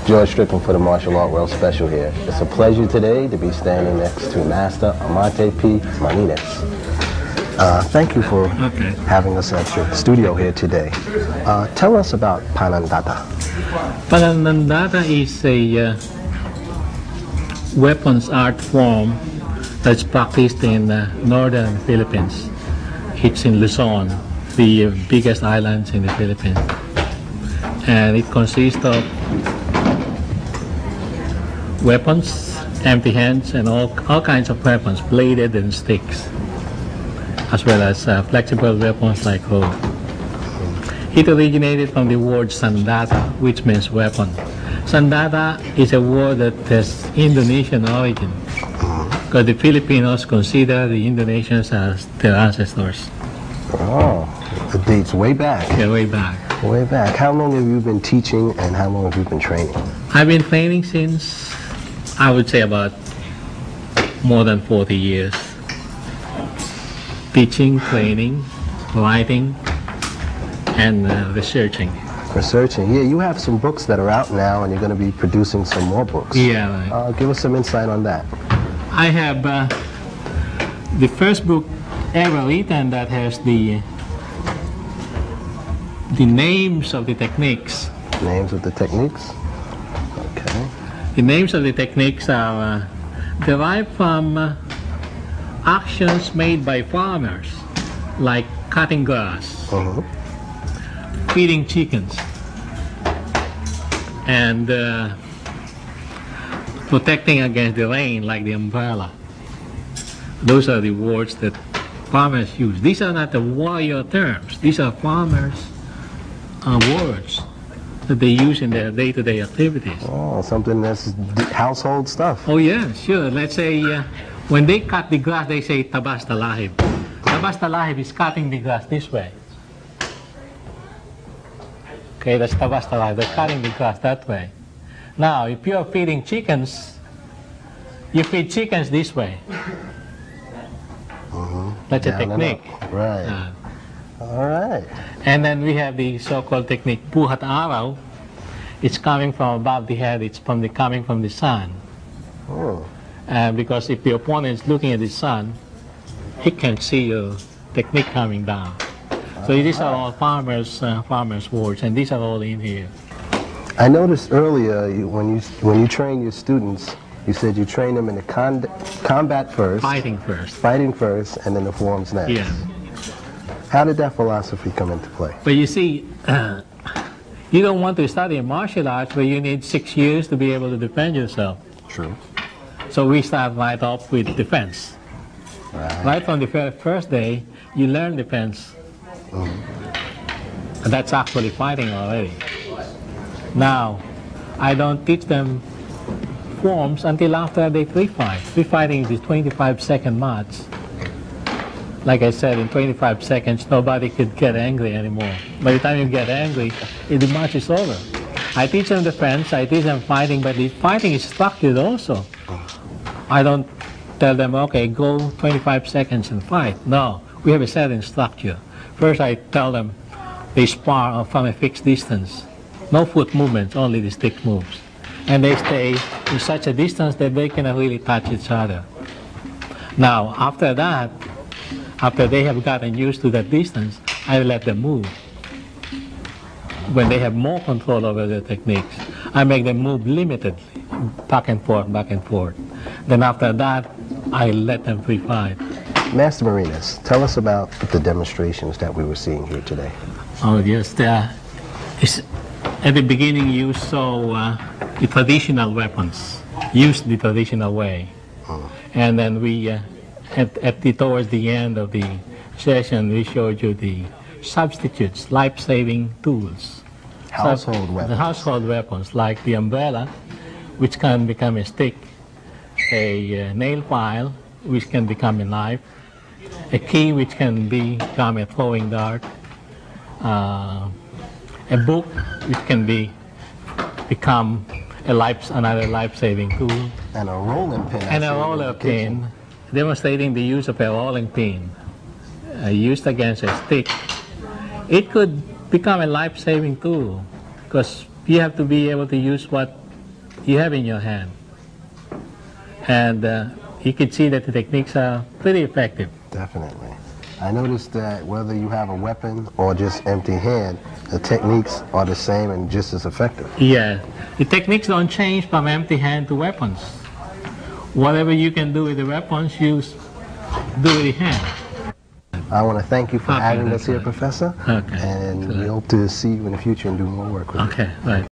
George Strickland for the Martial Art World Special here. It's a pleasure today to be standing next to Master Amante P. Martinez. Thank you for having us at your studio here today. Tell us about Panandata. Panandata is a weapons art form that's practiced in northern Philippines. It's in Luzon, the biggest islands in the Philippines. And it consists of weapons, empty hands, and all kinds of weapons, bladed and sticks, as well as flexible weapons like hoe. It originated from the word sandata, which means weapon. Sandata is a word that has Indonesian origin, because the Filipinos consider the Indonesians as their ancestors. Oh, it dates way back. Yeah, way back. Way back. How long have you been teaching and how long have you been training? I've been training since, I would say, about more than 40 years. Teaching, training, writing, and researching. Researching. Yeah, you have some books that are out now and you're going to be producing some more books. Yeah, right. Give us some insight on that. I have the first book ever written that has the names of the techniques. Names of the techniques? Okay. The names of the techniques are derived from actions made by farmers, like cutting grass, feeding chickens, and protecting against the rain, like the umbrella. Those are the words that farmers use. These are not the warrior terms. These are farmers' words that they use in their day-to-day activities. Oh, something that's household stuff. Oh yeah, sure. Let's say when they cut the grass, they say tabas talahib. Tabas talahib is cutting the grass this way. Okay, that's tabas talahib. They're cutting the grass that way. Now, if you're feeding chickens, you feed chickens this way. That's a technique. Right. All right. And then we have the so-called technique buhat araw. It's coming from above the head. It's coming from the sun. Oh. Because if the opponent is looking at the sun, he can see your technique coming down. So these are all farmers' words, and these are all in here. I noticed earlier when you train your students, you said you train them in the combat first. Fighting first. Fighting first, and then the forms next. Yeah. How did that philosophy come into play? But you see, you don't want to study martial arts where you need 6 years to be able to defend yourself. True. So we start right off with defense. Right from the first day, you learn defense. And that's actually fighting already. Now, I don't teach them forms until after they free fight. Free fighting is a 25-second match. Like I said, in 25 seconds, nobody could get angry anymore. By the time you get angry, the match is over. I teach them defense, I teach them fighting, but the fighting is structured also. I don't tell them, okay, go 25 seconds and fight. No, we have a certain structure. First, I tell them they spar from a fixed distance. No foot movements, only the stick moves. And they stay in such a distance that they cannot really touch each other. Now, after that, after they have gotten used to that distance, I let them move. When they have more control over their techniques, I make them move limitedly, back and forth, back and forth. Then after that, I let them free fight. Master Martinez, tell us about the demonstrations that we were seeing here today. Oh yes, at the beginning you saw the traditional weapons, used the traditional way. And then we, towards the end of the session, we showed you the substitutes, life-saving tools. Household weapons. The household weapons, like the umbrella, which can become a stick, a nail file, which can become a knife, a key which can become a throwing dart, a book which can become another life-saving tool, and a rolling pin. And a roller pin, demonstrating the use of a rolling pin used against a stick. It could become a life-saving tool because you have to be able to use what you have in your hand. And you can see that the techniques are pretty effective. Definitely. I noticed that whether you have a weapon or just empty hand, the techniques are the same and just as effective. Yeah, the techniques don't change from empty hand to weapons. Whatever you can do with the weapons, you do with the hand. I want to thank you for having us here, Professor. Okay. And we hope to see you in the future and do more work with you. Okay, right.